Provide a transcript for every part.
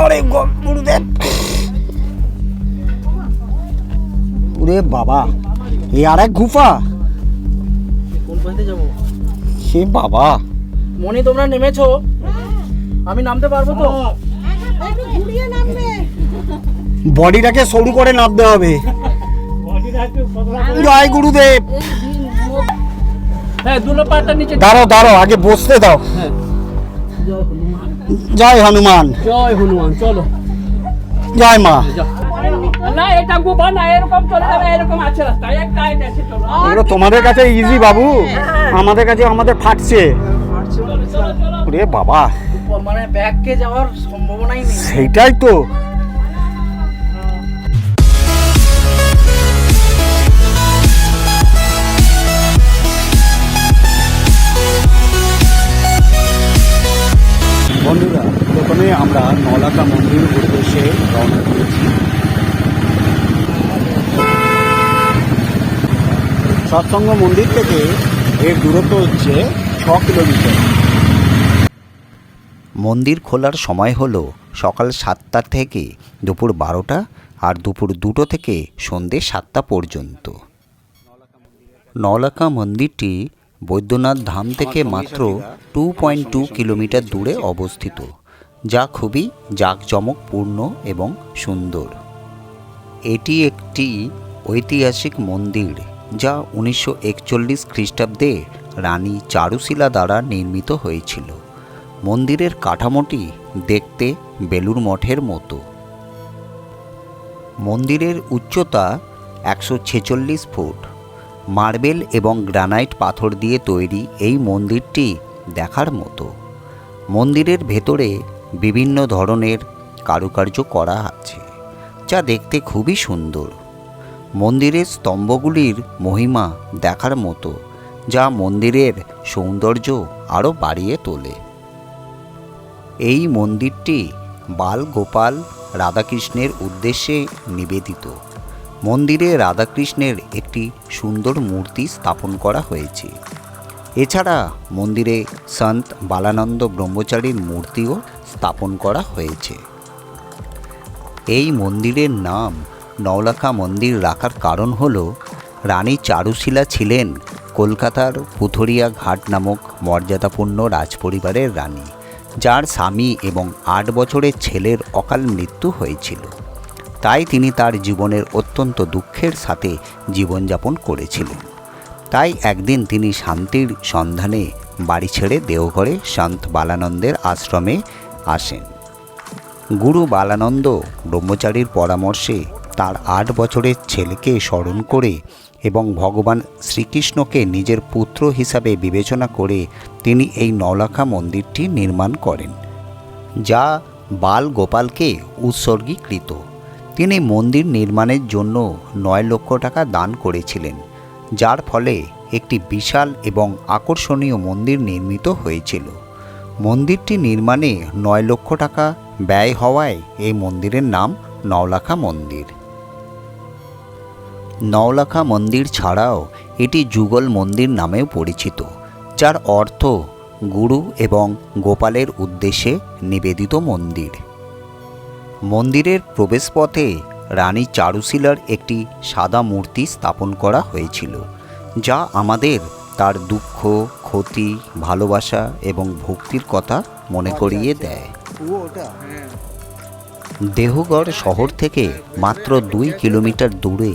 আরে গুরুদেব, ওরে বাবা, এই আর এক গুফা। কোন পথে যাবো? সে বাবা, মনে তোমরা নেমেছো, আমি নামতে পারবো তো? বডিটাকে সরু করে নামতে হবে। জয় গুরুদেব। হ্যাঁ, দুটো পাটা নিচে। দাঁড়াও দাঁড়াও, আগে বসতে দাও। হ্যাঁ, জয় হনুমান। জয় হনুমান। চলো, জয় মা। না এটা গুফা না, এরকম চলে যাবে, এরকম আছে রাস্তা, একটা এটা আছে। চলো, এগুলো তোমাদের কাছে ইজি বাবু, আমাদের কাছে আমাদের ফাটছে। ওরে বাবা, মানে ব্যাগকে যাওয়ার সম্ভাবনাই নেই। সেইটাই তো। বন্ধুরা, প্রথমে আমরা নলাকা মন্দির উদ্দেশ্যে রওনা করেছি। সৎসঙ্গ মন্দির থেকে এর দূরত্ব হচ্ছে 6 কিলোমিটার। মন্দির খোলার সময় হলো সকাল 7টা থেকে দুপুর 12টা আর দুপুর 2টো থেকে সন্ধ্যে 7টা পর্যন্ত। নওলাখা মন্দিরটি বৈদ্যনাথ ধাম থেকে মাত্র 2.2 কিলোমিটার দূরে অবস্থিত, যা খুবই জাঁকজমকপূর্ণ এবং সুন্দর। এটি একটি ঐতিহাসিক মন্দির যা 1941 খ্রিস্টাব্দে রানী চারুশীলা দ্বারা নির্মিত হয়েছিল। মন্দিরের কাঠামোটি দেখতে বেলুড় মঠের মতো। মন্দিরের উচ্চতা 146 ফুট। মার্বেল এবং গ্রানাইট পাথর দিয়ে তৈরি এই মন্দিরটি দেখার মতো। মন্দিরের ভেতরে বিভিন্ন ধরনের কারুকার্য করা আছে, যা দেখতে খুবই সুন্দর। মন্দিরের স্তম্ভগুলির মহিমা দেখার মতো, যা মন্দিরের সৌন্দর্য আরও বাড়িয়ে তোলে। এই মন্দিরটি বাল গোপাল রাধাকৃষ্ণের উদ্দেশ্যে নিবেদিত। মন্দিরে রাধাকৃষ্ণের একটি সুন্দর মূর্তি স্থাপন করা হয়েছে। এছাড়া মন্দিরে সন্ত বালানন্দ ব্রহ্মচারীর মূর্তিও স্থাপন করা হয়েছে। এই মন্দিরের নাম নওলাখা মন্দির রাখার কারণ হল রানী চারুশীলা ছিলেন কলকাতার পুথুরিয়া ঘাট নামক মর্যাদাপূর্ণ রাজপরিবারের রানী, যার স্বামী এবং 8 বছরের ছেলের অকাল মৃত্যু হয়েছিল। তাই তিনি তার জীবনের অত্যন্ত দুঃখের সাথে জীবনযাপন করেছিলেন। তাই একদিন তিনি শান্তির সন্ধানে বাড়ি ছেড়ে দেওঘরে সন্ত বালানন্দের আশ্রমে আসেন। গুরু বালানন্দ ব্রহ্মচারীর পরামর্শে তার 8 বছরের ছেলেকে স্মরণ করে এবং ভগবান শ্রীকৃষ্ণকে নিজের পুত্র হিসাবে বিবেচনা করে তিনি এই নওলাখা মন্দিরটি নির্মাণ করেন, যা বাল গোপালকে উৎসর্গীকৃত। তিনি মন্দির নির্মাণের জন্য 9 লক্ষ টাকা দান করেছিলেন, যার ফলে একটি বিশাল এবং আকর্ষণীয় মন্দির নির্মিত হয়েছিল। মন্দিরটি নির্মাণে 9 লক্ষ টাকা ব্যয় হওয়ায় এই মন্দিরের নাম নওলাখা মন্দির। নওলাখা মন্দির ছাড়াও এটি যুগল মন্দির নামেও পরিচিত, যার অর্থ গুরু এবং গোপালের উদ্দেশ্যে নিবেদিত মন্দির। মন্দিরের প্রবেশপথে রানী চারুশীলার একটি সাদা মূর্তি স্থাপন করা হয়েছিল, যা আমাদের তার দুঃখ, ক্ষতি, ভালোবাসা এবং ভক্তির কথা মনে করিয়ে দেয়। দেহগড় শহর থেকে মাত্র 2 কিলোমিটার দূরে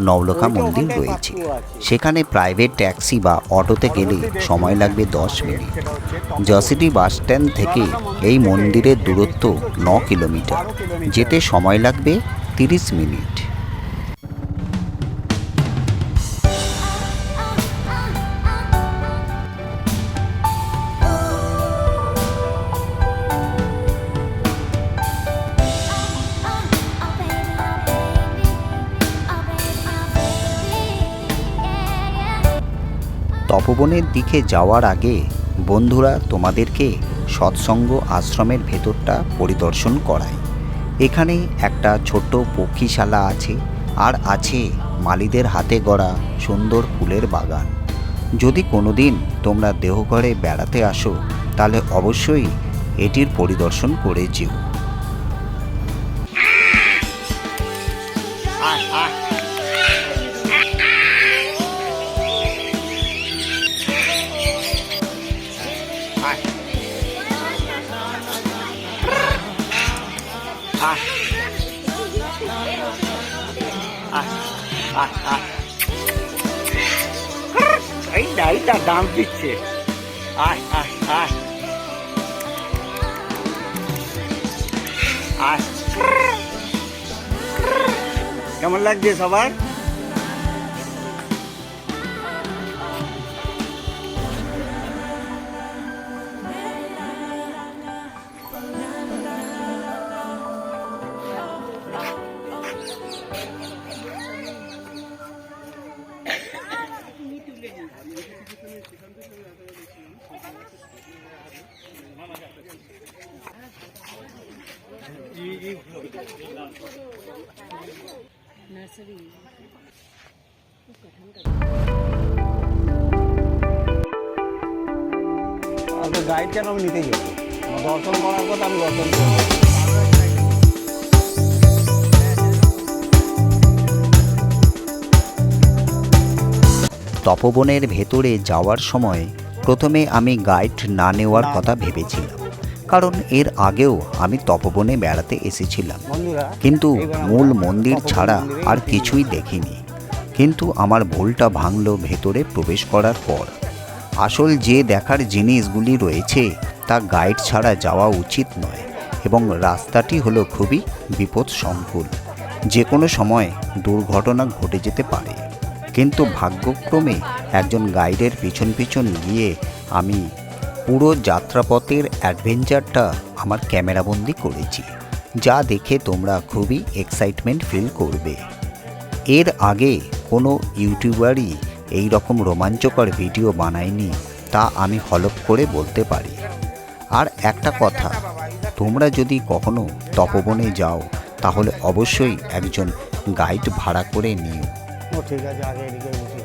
নওলাখা মন্দির রয়েছে। সেখানে প্রাইভেট ট্যাক্সি বা অটোতে গেলে সময় লাগবে 10 মিনিট। জসিডি বাস স্ট্যান্ড থেকে এই মন্দিরের দূরত্ব 9 কিলোমিটার, যেতে সময় লাগবে 30 মিনিট। তপবনের দিকে যাওয়ার আগে বন্ধুরা তোমাদেরকে সৎসঙ্গ আশ্রমের ভেতরটা পরিদর্শন করায়। এখানে একটা ছোট্ট পক্ষীশালা আছে, আর আছে মালিদের হাতে গড়া সুন্দর ফুলের বাগান। যদি কোনোদিন তোমরা দেওঘরে বেড়াতে আসো, তাহলে অবশ্যই এটির পরিদর্শন করে যেও। আয় আয় আয় আয় এই ডাইটা দাম দিচ্ছে আয় আয় আয় আয় কেমন লাগছে সবার? গাইড কেন আমি নিতেই যাবো? দর্শন করার কথা আমি দর্শন করবো। তপবনের ভেতরে যাওয়ার সময় প্রথমে আমি গাইড না নেওয়ার কথা ভেবেছিলাম, কারণ এর আগেও আমি তপবনে বেড়াতে এসেছিলাম, কিন্তু মূল মন্দির ছাড়া আর কিছুই দেখিনি। কিন্তু আমার ভুলটা ভাঙল ভেতরে প্রবেশ করার পর। আসল যে দেখার জিনিসগুলি রয়েছে তা গাইড ছাড়া যাওয়া উচিত নয়, এবং রাস্তাটি হলো খুবই বিপদসংকুল, যে কোনো সময় দুর্ঘটনা ঘটে যেতে পারে। কিন্তু ভাগ্যক্রমে একজন গাইডের পিছন পিছন গিয়ে আমি পুরো যাত্রাপথের অ্যাডভেঞ্চারটা আমার ক্যামেরাবন্দি করেছি, যা দেখে তোমরা খুবই এক্সাইটমেন্ট ফিল করবে। এর আগে কোনো ইউটিউবারই এই রকম রোমাঞ্চকর ভিডিও বানায়নি, তা আমি হলফ করে বলতে পারি। আর একটা কথা, তোমরা যদি কখনো তপবনে যাও তাহলে অবশ্যই একজন গাইড ভাড়া করে নিও। ও ঠিক আছে, আগে এদিকে বসি।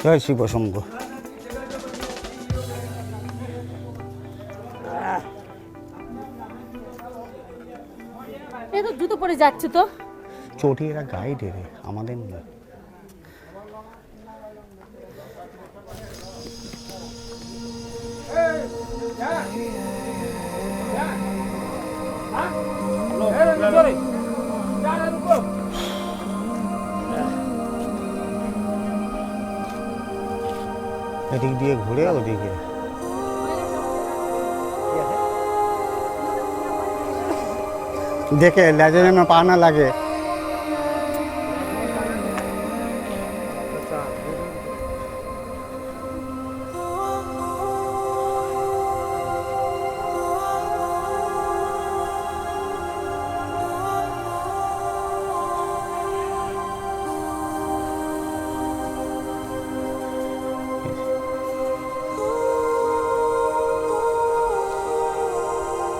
জয় শিব শম্ভ। এই তো জুতো পরে যাচ্ছে তো। চটি এরা গাইড রে, আমাদের না। এদিক দিয়ে ঘুরে ওদিকে দেখে লেজে যেন পা না লাগে।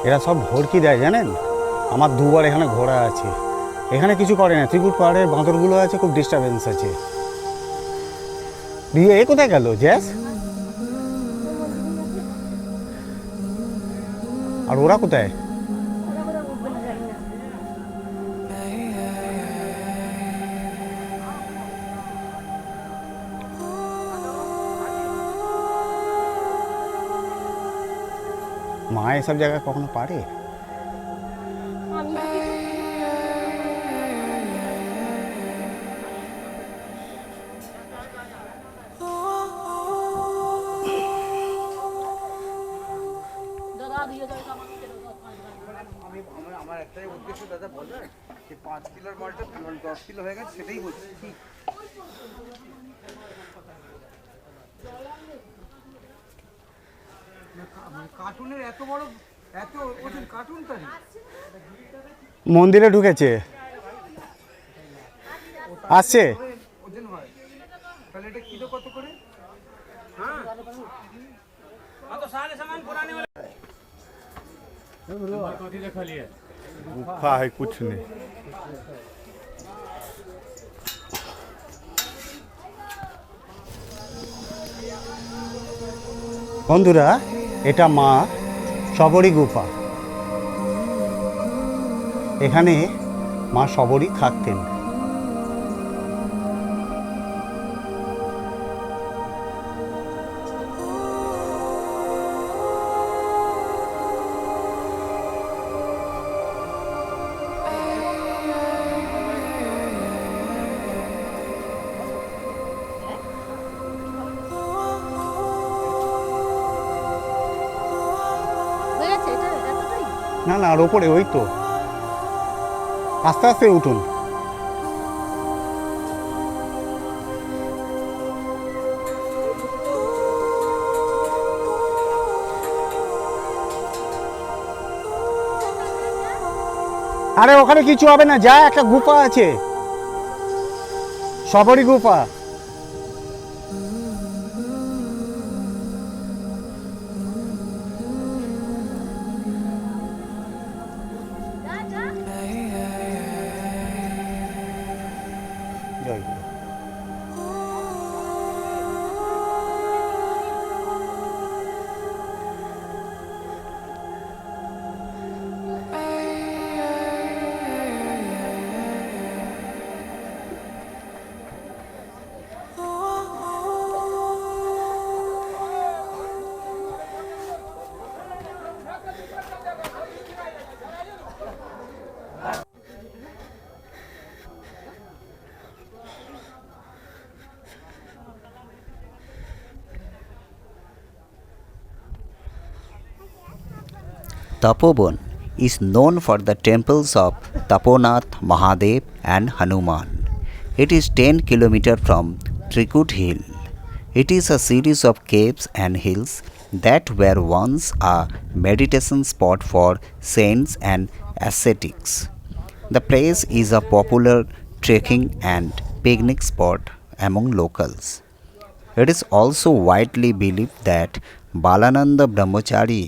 এরা সব ভর্তি দেয় জানেন। আমার দুবার এখানে ঘোড়া আছে, এখানে কিছু করে না। ত্রিকুট পাহাড়ের বাঁদরগুলো আছে, খুব ডিস্টারবেন্স আছে। দিয়ে এ কোথায় গেল জ্যাস? আর ওরা কোথায়? মা এসব জায়গায় কখনো পারে? আমার একটাই উদ্দেশ্য দাদা, বলবেন যে 5 কিলোর মালটা 10 কিলো হয়ে গেছে, সেটাই বলছি। কার্টুনের এত বড়, এত ওজন কার্টুনটা মন্দিরে ঢুকেছে, আসছে। ওজন হয় তাহলে এটা কিলো কত করে? হ্যাঁ তো सारे सामान पुराने वाले गुफा है, कुछ नहीं। বন্ধুরা, এটা মা শবরী গুফা। এখানে মা শবরী থাকতেন। না না আর ওপরে ওই তো আস্তে আস্তে উঠুন। আরে ওখানে কিছু হবে না, যা একটা গুফা আছে, সবরই গুফা। জয় গুরু। Tapoban is known for the temples of Taponath, Mahadev and Hanuman. It is 10 km from Trikut Hill. It is a series of caves and hills that were once a meditation spot for saints and ascetics. The place is a popular trekking and picnic spot among locals. It is also widely believed that Balananda Brahmachari,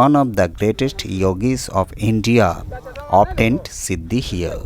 one of the greatest yogis of India, obtained Siddhi here.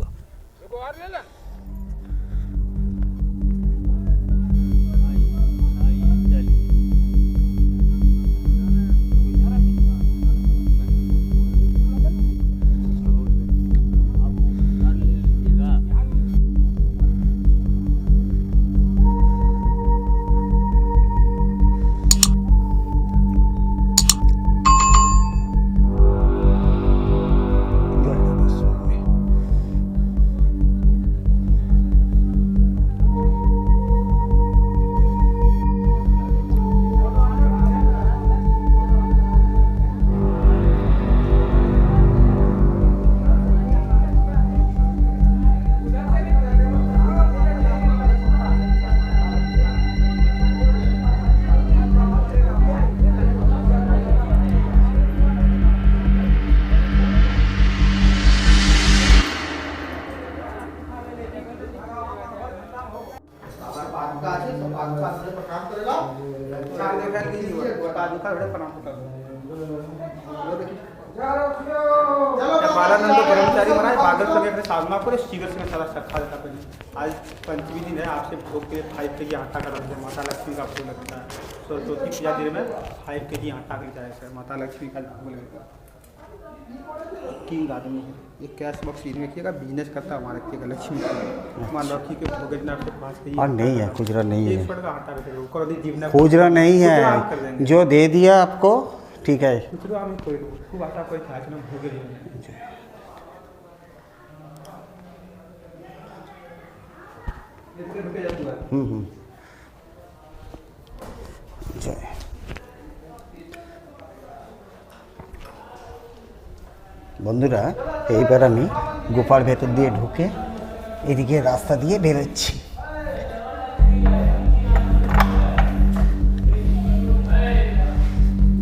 Balanand ब्रह्मचारी महाराज बागल संगे साधना करे शिगर संगे सारा साक्षात करते हैं। आज पंचमी दिन है, आपसे भोग के 5 kg आटा का रखते हैं। माता लक्ष्मी का भोग लगता है। सरस्वती पूजा दिन में 5 kg आटा की जाए सर, माता लक्ष्मी का भोग लगता है। किंग आदमी है ये, कैश बॉक्स में रखिएगा, बिजनेस करता है, हमारा रखिएगा लक्ष्मी माँ लक्ष्मी के भोग आपके पास और नहीं है, खुजरा नहीं है, का आटा जीवना खुजरा नहीं है, जो दे दिया आपको ठीक है। खूब आटा कोई खाए ना भोगे জয়। বন্ধুরা এইবার আমি গুফার ভেতর দিয়ে ঢুকে এদিকে রাস্তা দিয়ে বেরোচ্ছি।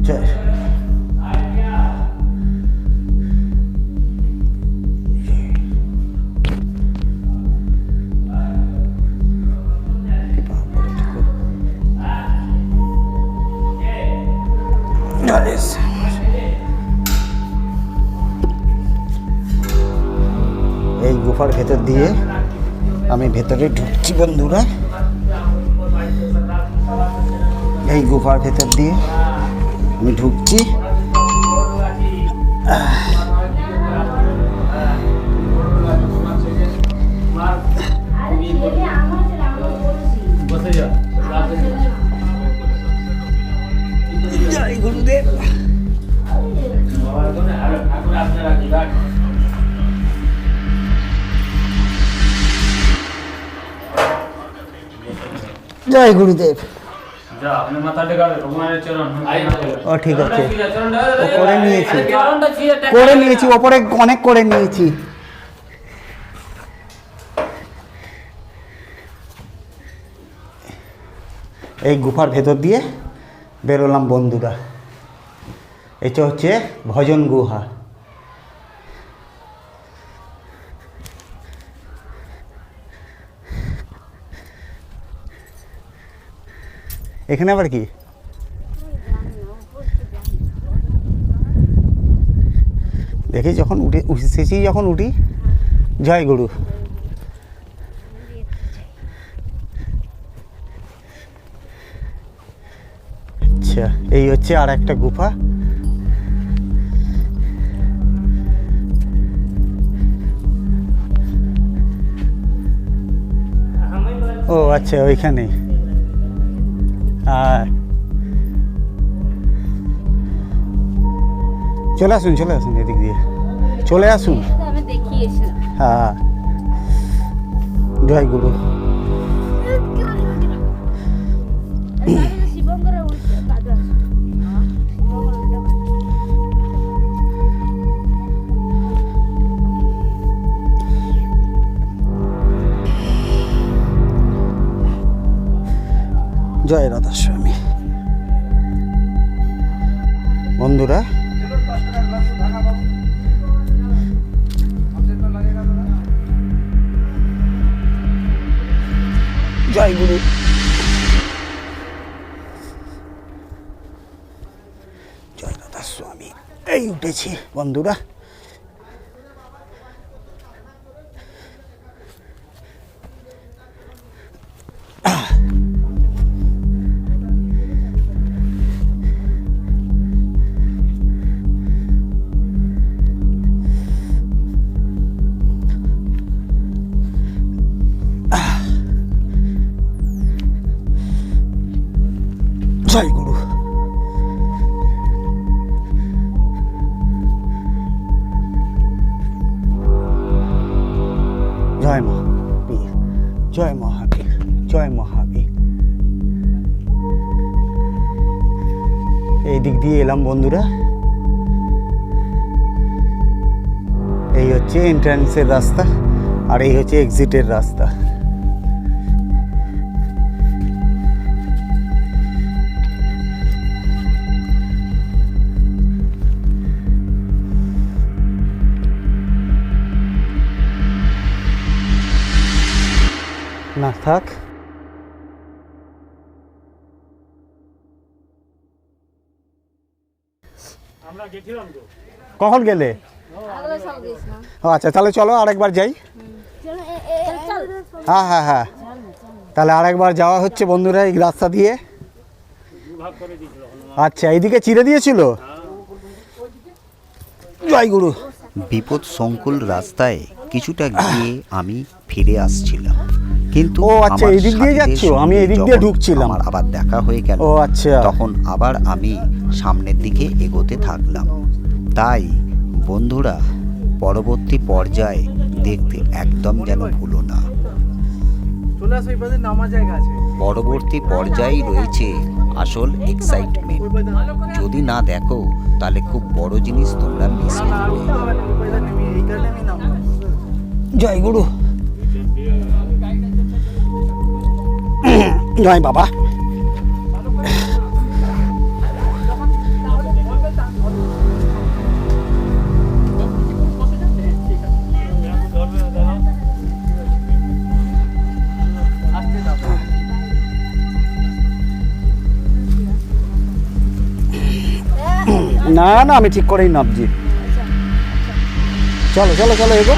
জয়। এই গুফার ভেতর দিয়ে আমি ভেতরে ঢুকছি বন্ধুরা, এই গুফার ভেতর দিয়ে আমি ঢুকছি। জয় গুরুদেব। জয় গুরুদেব। যা আপনি মাথা টেকাবে ভগবানের চরণ ও ঠিক আছে, চরণটা ও করে নিয়েছি, চরণটা ছুঁয়ে টেকা করে নিয়েছি, ওপরে অনেক করে নিয়েছি। এই গুফার ভেতর দিয়ে বেরোলাম বন্ধুরা। এটা হচ্ছে ভজন গুহা। এখানে আবার কি? দেখি যখন উঠি জয় গুরু। আচ্ছা, এই হচ্ছে আর একটা গুফা। ও আচ্ছা, ওইখানে। হ্যাঁ, চলে আসুন এদিক দিয়ে চলে আসুন। আমি দেখিয়েছিলাম। হ্যাঁ, জয় গুরু। শিবঙ্করের উল্টো কাজে আছে। শিবঙ্করের উল্টো কাজ। জয় রাধা স্বামী। বন্ধুরা, জয় গুরু। জয় রাধা স্বামী। এই উঠেছি বন্ধুরা। জয় গুরু। জয় মহাবীর, জয় মহাবীর, জয় মহাবীর। এই দিক দিয়ে এলাম বন্ধুরা। এই হচ্ছে এন্ট্রান্সের রাস্তা আর এই হচ্ছে এক্সিটের রাস্তা। না থাক, কখন গেলে? আগলে সব গেছিলাম। ও আচ্ছা, তাহলে চলো আরেকবার যাই। চল। হ্যাঁ হ্যাঁ হ্যাঁ, তাহলে আরেকবার যাওয়া হচ্ছে বন্ধুরা এই রাস্তা দিয়ে। আচ্ছা, এইদিকে চিরে দিয়েছিল। জয় গুরু। বিপদ সংকুল রাস্তায় কিছুটা গিয়ে আমি ফিরে আসছিলাম, কিন্তু ও আচ্ছা, আমার এই দিক দিয়ে সাথীদের যাচ্ছো? সঙ্গে আমি এই দিক দিয়ে যখন ঢুকছিলাম। আমার আবার দেখা হয়ে গেল, ও আচ্ছা। তখন আবার আমি সামনের দিকে এগোতে থাকলাম। তাই বন্ধুরা, পরবর্তী পর্যায়ে দেখতে একদম যেন ভুলো না। পরবর্তী পর্যায়ে রয়েছে আসল এক্সাইটমেন্ট। যদি না দেখো তাহলে খুব বড় জিনিস তোমরা মিস করবে। জয় গুরু। জয় বাবা। না না, আমি ঠিক করেই নামছি। চলো চলো চলো, এগো।